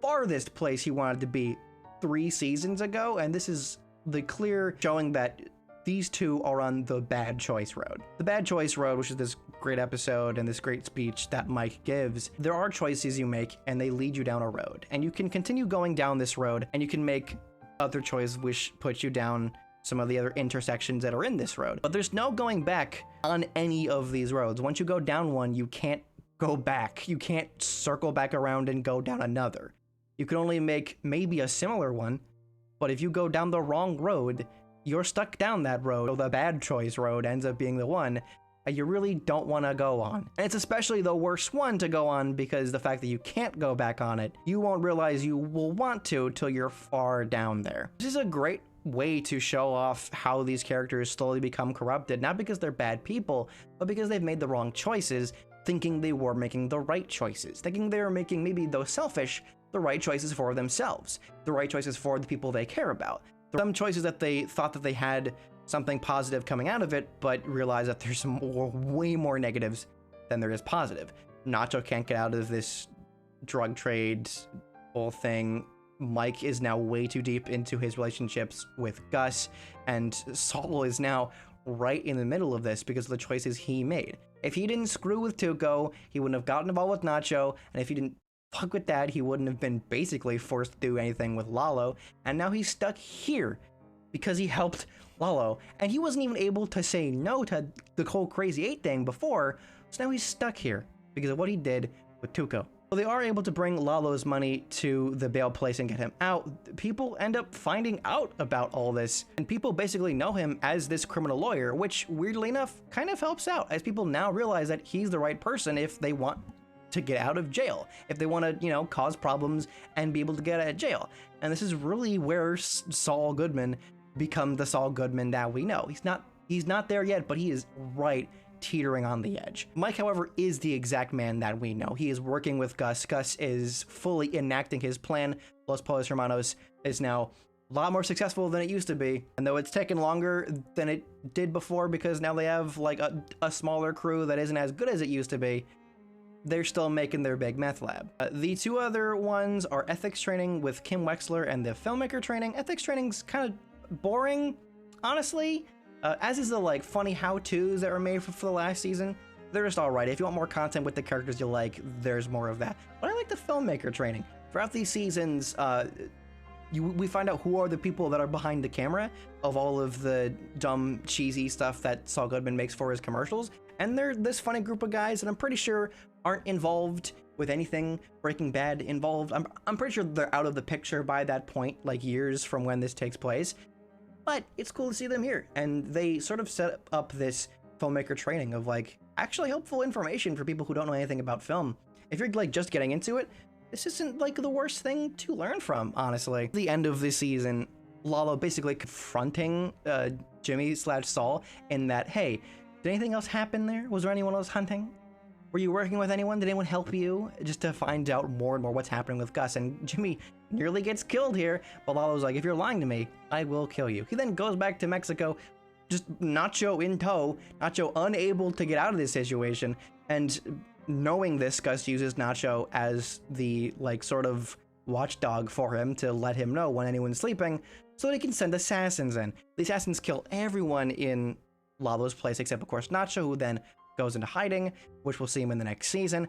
A: farthest place he wanted to be 3 seasons ago, and this is the clear showing that these two are on the bad choice road. The bad choice road, which is this great episode and this great speech that Mike gives, there are choices you make and they lead you down a road, and you can continue going down this road and you can make other choices which put you down some of the other intersections that are in this road. But there's no going back on any of these roads. Once you go down one, you can't go back. You can't circle back around and go down another. You can only make maybe a similar one, but if you go down the wrong road, you're stuck down that road. So the bad choice road ends up being the one that you really don't want to go on. And it's especially the worst one to go on because the fact that you can't go back on it, you won't realize you will want to till you're far down there. This is a great way to show off how these characters slowly become corrupted, not because they're bad people, but because they've made the wrong choices, thinking they were making the right choices, thinking they were making, maybe though selfish, the right choices for themselves, the right choices for the people they care about. Some choices that they thought that they had something positive coming out of it, but realize that there's way more negatives than there is positive. Nacho can't get out of this drug trade whole thing. Mike is now way too deep into his relationships with Gus, and Saul is now right in the middle of this because of the choices he made. If he didn't screw with Tuco, he wouldn't have gotten involved with Nacho, and if he didn't fuck with that, he wouldn't have been basically forced to do anything with Lalo, and now he's stuck here because he helped Lalo, and he wasn't even able to say no to the whole Crazy 8 thing before, so now he's stuck here because of what he did with Tuco. So they are able to bring Lalo's money to the bail place and get him out. People end up finding out about all this, and people basically know him as this criminal lawyer, which weirdly enough kind of helps out, as people now realize that he's the right person if they want to get out of jail, if they want to, you know, cause problems and be able to get out of jail. And this is really where Saul Goodman become the Saul Goodman that we know. He's not there yet, but he is right teetering on the edge. Mike, however, is the exact man that we know. He is working with Gus. Gus is fully enacting his plan. Los Pollos Hermanos is now a lot more successful than it used to be. And though it's taken longer than it did before because now they have like a smaller crew that isn't as good as it used to be, they're still making their big meth lab. The two other ones are ethics training with Kim Wexler and the filmmaker training. Ethics training's kind of boring, honestly. As is the like funny how-tos that were made for the last season. They're just all right. If you want more content with the characters you like, there's more of that. But I like the filmmaker training. Throughout these seasons, we find out who are the people that are behind the camera of all of the dumb, cheesy stuff that Saul Goodman makes for his commercials. And they're this funny group of guys that I'm pretty sure aren't involved with anything Breaking Bad involved. I'm pretty sure they're out of the picture by that point, like years from when this takes place. But it's cool to see them here, and they sort of set up this filmmaker training of like actually helpful information for people who don't know anything about film. If you're like just getting into it, this isn't like the worst thing to learn from, honestly. The end of this season, Lalo basically confronting Jimmy/Saul in that, hey, did anything else happen there? Was there anyone else hunting? Were you working with anyone? Did anyone help you? Just to find out more and more what's happening with Gus. And Jimmy nearly gets killed here, but Lalo's like, if you're lying to me, I will kill you. He then goes back to Mexico, just Nacho in tow, Nacho unable to get out of this situation. And knowing this, Gus uses Nacho as the like sort of watchdog for him to let him know when anyone's sleeping so they can send assassins in. The assassins kill everyone in Lalo's place except of course Nacho, who then goes into hiding, which we'll see him in the next season,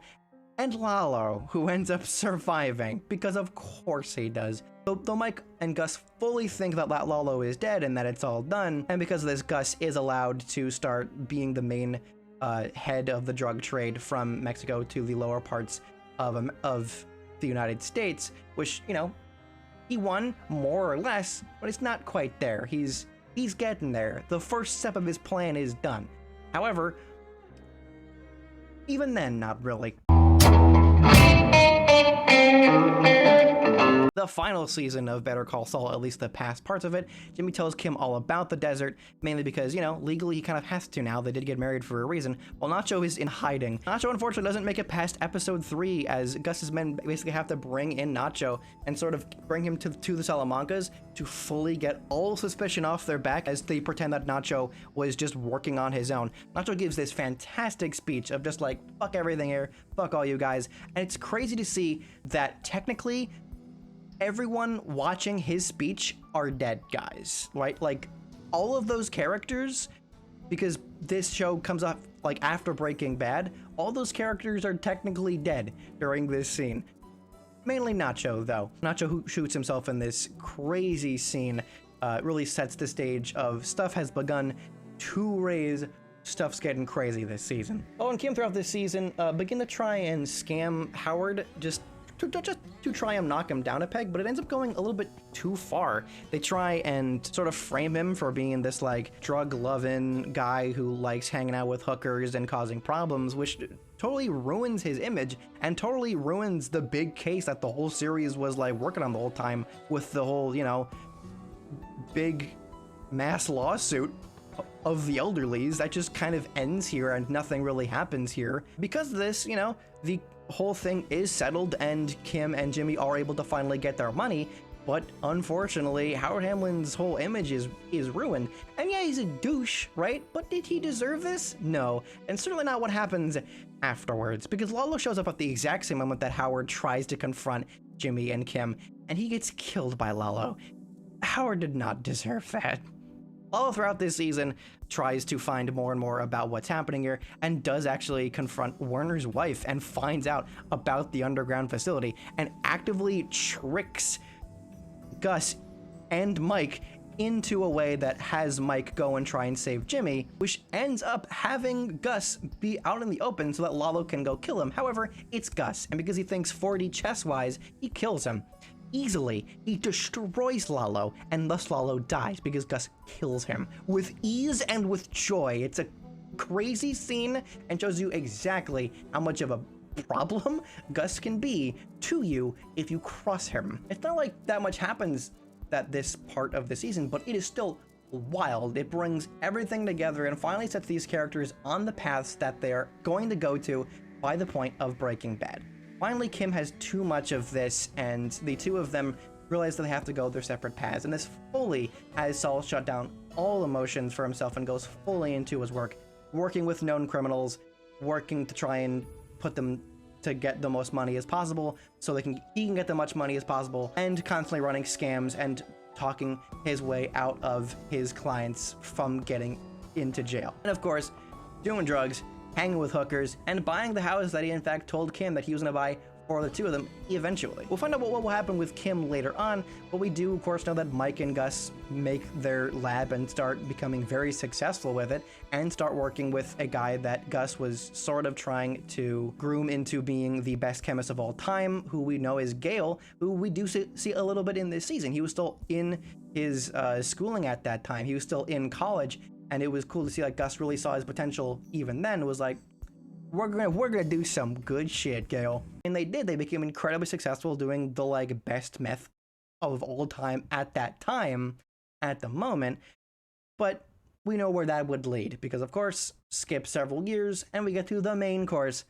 A: and Lalo, who ends up surviving, because of course he does. Though Mike and Gus fully think that Lalo is dead and that it's all done, and because of this, Gus is allowed to start being the main head of the drug trade from Mexico to the lower parts of the United States, which, you know, he won more or less, but it's not quite there. He's getting there. The first step of his plan is done. However, even then, not really. The final season of Better Call Saul, at least the past parts of it, Jimmy tells Kim all about the desert, mainly because, you know, legally he kind of has to now. They did get married for a reason, while Nacho is in hiding. Nacho unfortunately doesn't make it past episode 3, as Gus's men basically have to bring in Nacho and sort of bring him to the Salamancas to fully get all suspicion off their back as they pretend that Nacho was just working on his own. Nacho gives this fantastic speech of just like, fuck everything here, fuck all you guys, and it's crazy to see that technically everyone watching his speech are dead guys, right? Like all of those characters, because this show comes up like after Breaking Bad, all those characters are technically dead during this scene. Mainly Nacho, though. Nacho, who shoots himself in this crazy scene, really sets the stage of stuff has begun to raise. Stuff's getting crazy this season. Oh, and Kim throughout this season begin to try and scam Howard, just to try and knock him down a peg, but it ends up going a little bit too far. They try and sort of frame him for being this like drug-loving guy who likes hanging out with hookers and causing problems, which totally ruins his image and totally ruins the big case that the whole series was like working on the whole time with the whole, you know, big mass lawsuit of the elderlies. That just kind of ends here and nothing really happens here. Because of this, you know, the whole thing is settled and Kim and Jimmy are able to finally get their money, but unfortunately Howard Hamlin's whole image is ruined. And yeah, he's a douche, right? But did he deserve this? No, and certainly not what happens afterwards, because Lalo shows up at the exact same moment that Howard tries to confront Jimmy and Kim, and he gets killed by Lalo. Howard did not deserve that. Lalo throughout this season tries to find more and more about what's happening here, and does actually confront Werner's wife and finds out about the underground facility and actively tricks Gus and Mike into a way that has Mike go and try and save Jimmy, which ends up having Gus be out in the open so that Lalo can go kill him. However, it's Gus, and because he thinks 4D chess-wise, he kills him. Easily, he destroys Lalo, and thus Lalo dies because Gus kills him with ease and with joy. It's a crazy scene and shows you exactly how much of a problem Gus can be to you if you cross him. It's not like that much happens that this part of the season, but it is still wild. It brings everything together and finally sets these characters on the paths that they're going to go to by the point of Breaking Bad. Finally, Kim has too much of this, and the two of them realize that they have to go their separate paths, and this fully has Saul shut down all emotions for himself and goes fully into his work, working with known criminals, working to try and put them to get the most money as possible so he can get the much money as possible, and constantly running scams and talking his way out of his clients from getting into jail. And of course, doing drugs, hanging with hookers, and buying the house that he in fact told Kim that he was going to buy for the two of them eventually. We'll find out what will happen with Kim later on, but we do of course know that Mike and Gus make their lab and start becoming very successful with it, and start working with a guy that Gus was sort of trying to groom into being the best chemist of all time, who we know is Gale, who we do see a little bit in this season. He was still in his schooling at that time. He was still in college, and it was cool to see like Gus really saw his potential even then. It was like, we're gonna do some good shit, Gale. And they did. They became incredibly successful doing the like best meth of all time at that time, at the moment. But we know where that would lead, because of course, skip several years and we get to the main course,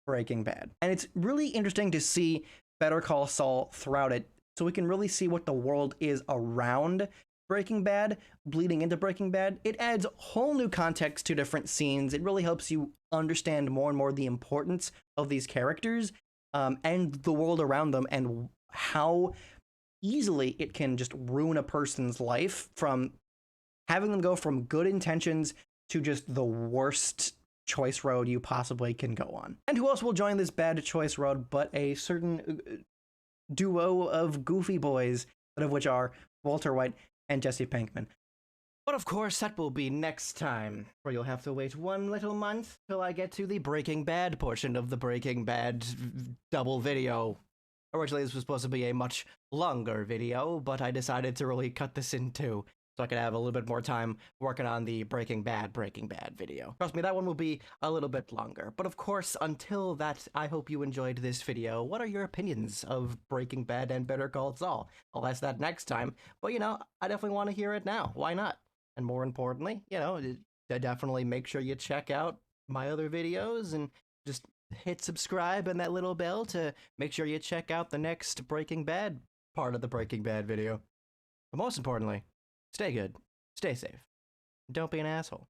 A: Breaking Bad. And it's really interesting to see Better Call Saul throughout it, so we can really see what the world is around Breaking Bad, bleeding into Breaking Bad. It adds whole new context to different scenes. It really helps you understand more and more the importance of these characters and the world around them, and how easily it can just ruin a person's life from having them go from good intentions to just the worst choice road you possibly can go on. And who else will join this bad choice road but a certain duo of goofy boys, of which are Walter White and Jesse Pinkman. But of course, that will be next time, where you'll have to wait one little month till I get to the Breaking Bad portion of the Breaking Bad double video. Originally, this was supposed to be a much longer video, but I decided to really cut this in two, so I could have a little bit more time working on the Breaking Bad video. Trust me, that one will be a little bit longer. But of course, until that, I hope you enjoyed this video. What are your opinions of Breaking Bad and Better Call Saul? I'll ask that next time, but you know, I definitely want to hear it now. Why not? And more importantly, you know, definitely make sure you check out my other videos and just hit subscribe and that little bell to make sure you check out the next Breaking Bad part of the Breaking Bad video. But most importantly, stay good, stay safe, don't be an asshole.